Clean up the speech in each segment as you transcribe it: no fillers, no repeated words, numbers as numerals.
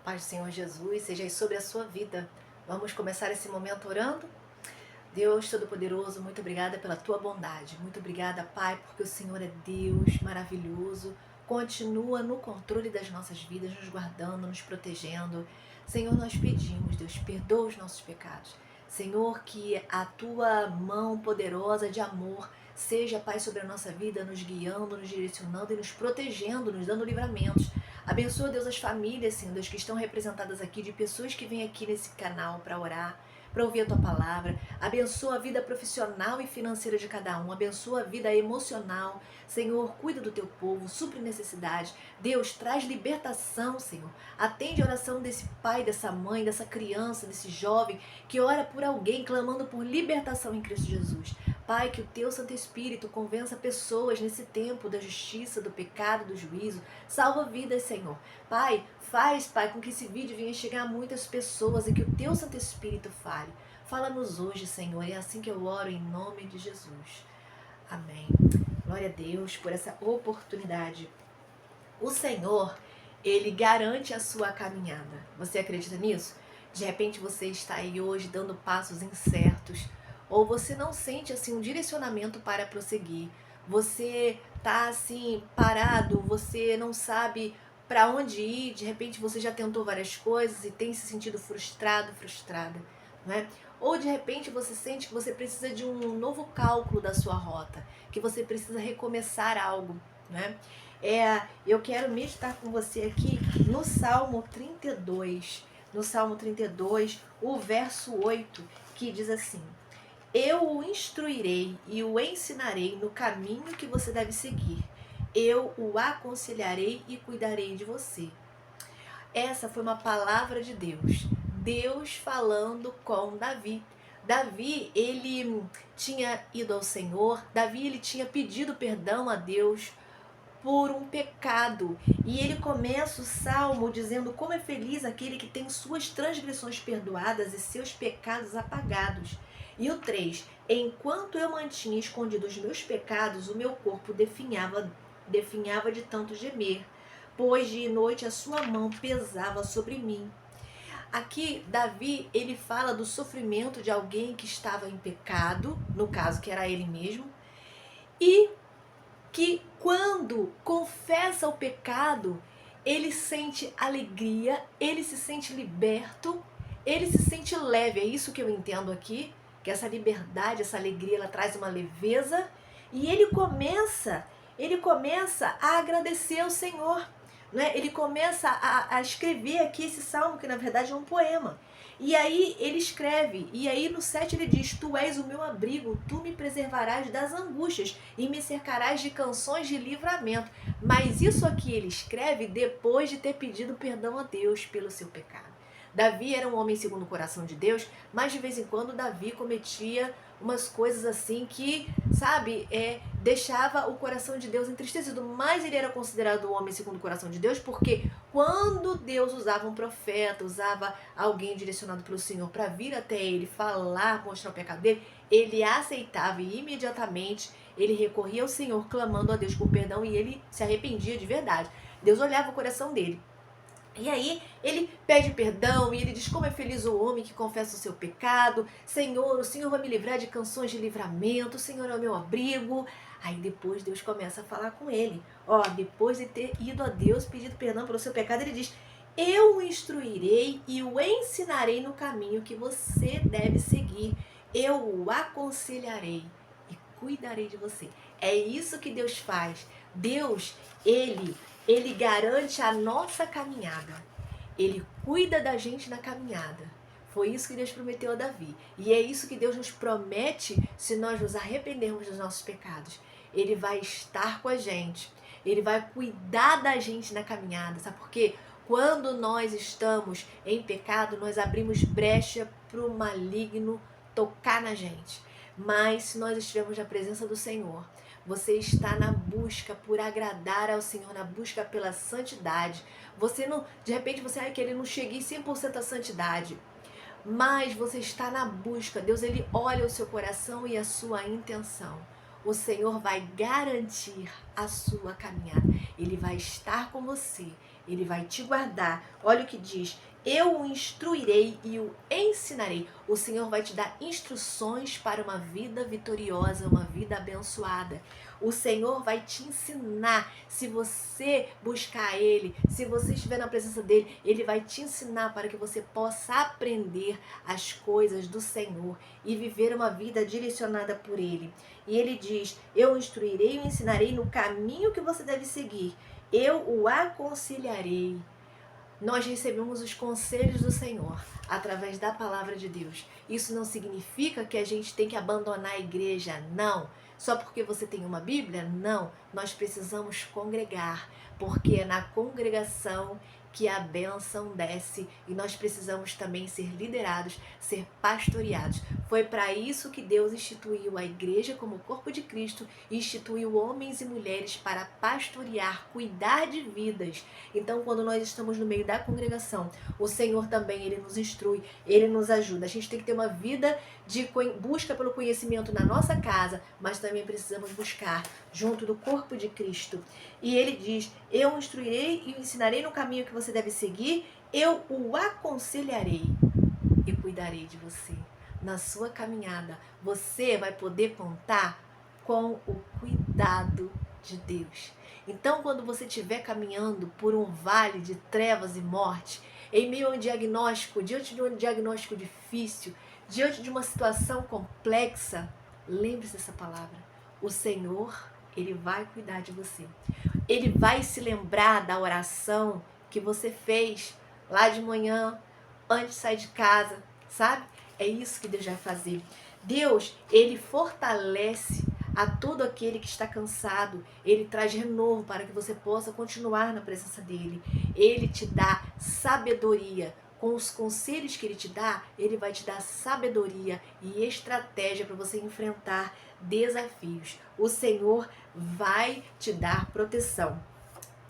paz do Senhor Jesus seja sobre a sua vida. Vamos começar esse momento orando? Deus Todo-Poderoso, muito obrigada pela tua bondade. Muito obrigada, Pai, porque o Senhor é Deus maravilhoso. Continua no controle das nossas vidas, nos guardando, nos protegendo. Senhor, nós pedimos, Deus, perdoa os nossos pecados. Senhor, que a tua mão poderosa de amor seja, Pai, sobre a nossa vida, nos guiando, nos direcionando e nos protegendo, nos dando livramentos. Abençoa, Deus, as famílias, Senhor, Deus, que estão representadas aqui, de pessoas que vêm aqui nesse canal para orar, para ouvir a tua palavra. Abençoa a vida profissional e financeira de cada um. Abençoa a vida emocional. Senhor, cuida do teu povo, supre necessidades. Deus, traz libertação, Senhor. Atende a oração desse pai, dessa mãe, dessa criança, desse jovem que ora por alguém, clamando por libertação em Cristo Jesus. Pai, que o teu Santo Espírito convença pessoas nesse tempo da justiça, do pecado, do juízo. Salva vidas, Senhor. Pai, faz, Pai, com que esse vídeo venha chegar a muitas pessoas e que o teu Santo Espírito fale. Fala-nos hoje, Senhor. É assim que eu oro em nome de Jesus. Amém. Glória a Deus por essa oportunidade. O Senhor, Ele garante a sua caminhada. Você acredita nisso? De repente você está aí hoje dando passos incertos, ou você não sente assim um direcionamento para prosseguir. Você tá assim parado, você não sabe para onde ir. De repente você já tentou várias coisas e tem se sentido frustrado, frustrada, não é? Ou de repente você sente que você precisa de um novo cálculo da sua rota, que você precisa recomeçar algo, né? Eu quero meditar com você aqui no Salmo 32, o verso 8, que diz assim: eu o instruirei e o ensinarei no caminho que você deve seguir. Eu o aconselharei e cuidarei de você. Essa foi uma palavra de Deus. Deus falando com Davi. Davi, ele tinha ido ao Senhor. Davi, ele tinha pedido perdão a Deus por um pecado. E ele começa o salmo dizendo como é feliz aquele que tem suas transgressões perdoadas e seus pecados apagados. E o 3, enquanto eu mantinha escondidos os meus pecados, o meu corpo definhava de tanto gemer, pois de noite a sua mão pesava sobre mim. Aqui, Davi, ele fala do sofrimento de alguém que estava em pecado, no caso que era ele mesmo, e que quando confessa o pecado, ele sente alegria, ele se sente liberto, ele se sente leve. É isso que eu entendo aqui, que essa liberdade, essa alegria, ela traz uma leveza, e ele começa a agradecer ao Senhor, né? Ele começa a escrever aqui esse salmo, que na verdade é um poema. E aí ele escreve, e aí no 7 ele diz: tu és o meu abrigo, tu me preservarás das angústias e me cercarás de canções de livramento. Mas isso aqui ele escreve depois de ter pedido perdão a Deus pelo seu pecado. Davi era um homem segundo o coração de Deus, mas de vez em quando Davi cometia umas coisas assim que, sabe, deixava o coração de Deus entristecido. Mas ele era considerado um homem segundo o coração de Deus porque quando Deus usava um profeta, usava alguém direcionado pelo Senhor para vir até ele falar, mostrar o pecado dele, ele aceitava e imediatamente ele recorria ao Senhor clamando a Deus por perdão, e ele se arrependia de verdade. Deus olhava o coração dele. E aí ele pede perdão e ele diz como é feliz o homem que confessa o seu pecado. Senhor, o Senhor vai me livrar de canções de livramento, o Senhor é o meu abrigo. Aí depois Deus começa a falar com ele. Depois de ter ido a Deus, pedido perdão pelo seu pecado, ele diz: eu o instruirei e o ensinarei no caminho que você deve seguir. Eu o aconselharei e cuidarei de você. É isso que Deus faz. Deus, ele garante a nossa caminhada. Ele cuida da gente na caminhada. Foi isso que Deus prometeu a Davi. E é isso que Deus nos promete se nós nos arrependermos dos nossos pecados. Ele vai estar com a gente. Ele vai cuidar da gente na caminhada. Sabe por quê? Quando nós estamos em pecado, nós abrimos brecha para o maligno tocar na gente. Mas se nós estivermos na presença do Senhor, você está na busca por agradar ao Senhor, na busca pela santidade. Você não, de repente você vai querer não chegar em 100% à santidade, mas você está na busca. Deus, ele olha o seu coração e a sua intenção. O Senhor vai garantir a sua caminhada. Ele vai estar com você. Ele vai te guardar. Olha o que diz: eu o instruirei e o ensinarei. O Senhor vai te dar instruções para uma vida vitoriosa, uma vida abençoada. O Senhor vai te ensinar. Se você buscar Ele, se você estiver na presença dEle, Ele vai te ensinar para que você possa aprender as coisas do Senhor e viver uma vida direcionada por Ele. E Ele diz: eu o instruirei e o ensinarei no caminho que você deve seguir. Eu o aconselharei. Nós recebemos os conselhos do Senhor através da palavra de Deus. Isso não significa que a gente tem que abandonar a igreja, não. Só porque você tem uma Bíblia? Não. Nós precisamos congregar, porque é na congregação que a bênção desce e nós precisamos também ser liderados, ser pastoreados. Foi para isso que Deus instituiu a igreja como corpo de Cristo, instituiu homens e mulheres para pastorear, cuidar de vidas. Então, quando nós estamos no meio da congregação, o Senhor também, Ele nos instrui, Ele nos ajuda. A gente tem que ter uma vida de busca pelo conhecimento na nossa casa, mas também precisamos buscar junto do corpo de Cristo. E Ele diz: eu o instruirei e o ensinarei no caminho que você deve seguir, eu o aconselharei e cuidarei de você. Na sua caminhada, você vai poder contar com o cuidado de Deus. Então, quando você estiver caminhando por um vale de trevas e morte, em meio a um diagnóstico, diante de um diagnóstico difícil, diante de uma situação complexa, lembre-se dessa palavra. O Senhor, Ele vai cuidar de você. Ele vai se lembrar da oração que você fez lá de manhã, antes de sair de casa, sabe? É isso que Deus vai fazer. Deus, Ele fortalece a todo aquele que está cansado. Ele traz renovo para que você possa continuar na presença dEle. Ele te dá sabedoria. Com os conselhos que Ele te dá, Ele vai te dar sabedoria e estratégia para você enfrentar desafios. O Senhor vai te dar proteção.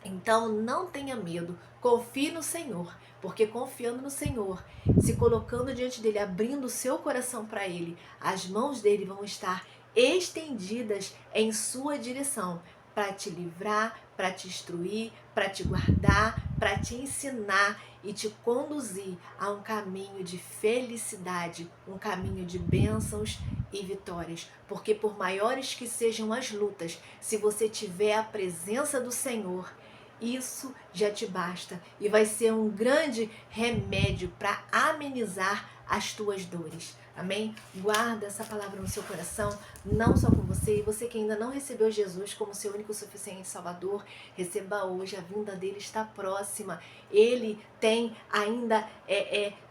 Então não tenha medo, confie no Senhor, porque confiando no Senhor, se colocando diante dele, abrindo o seu coração para ele, as mãos dele vão estar estendidas em sua direção, para te livrar, para te instruir, para te guardar, para te ensinar e te conduzir a um caminho de felicidade, um caminho de bênçãos e vitórias. Porque por maiores que sejam as lutas, se você tiver a presença do Senhor, isso já te basta e vai ser um grande remédio para amenizar as tuas dores. Amém? Guarda essa palavra no seu coração, não só com você, e você que ainda não recebeu Jesus como seu único suficiente Salvador, receba hoje, a vinda dele está próxima. Ele tem ainda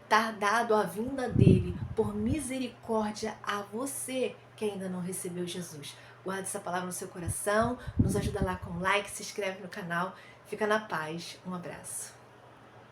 tardado a vinda dele por misericórdia a você que ainda não recebeu Jesus. Guarda essa palavra no seu coração, nos ajuda lá com like, se inscreve no canal. Fica na paz. Um abraço.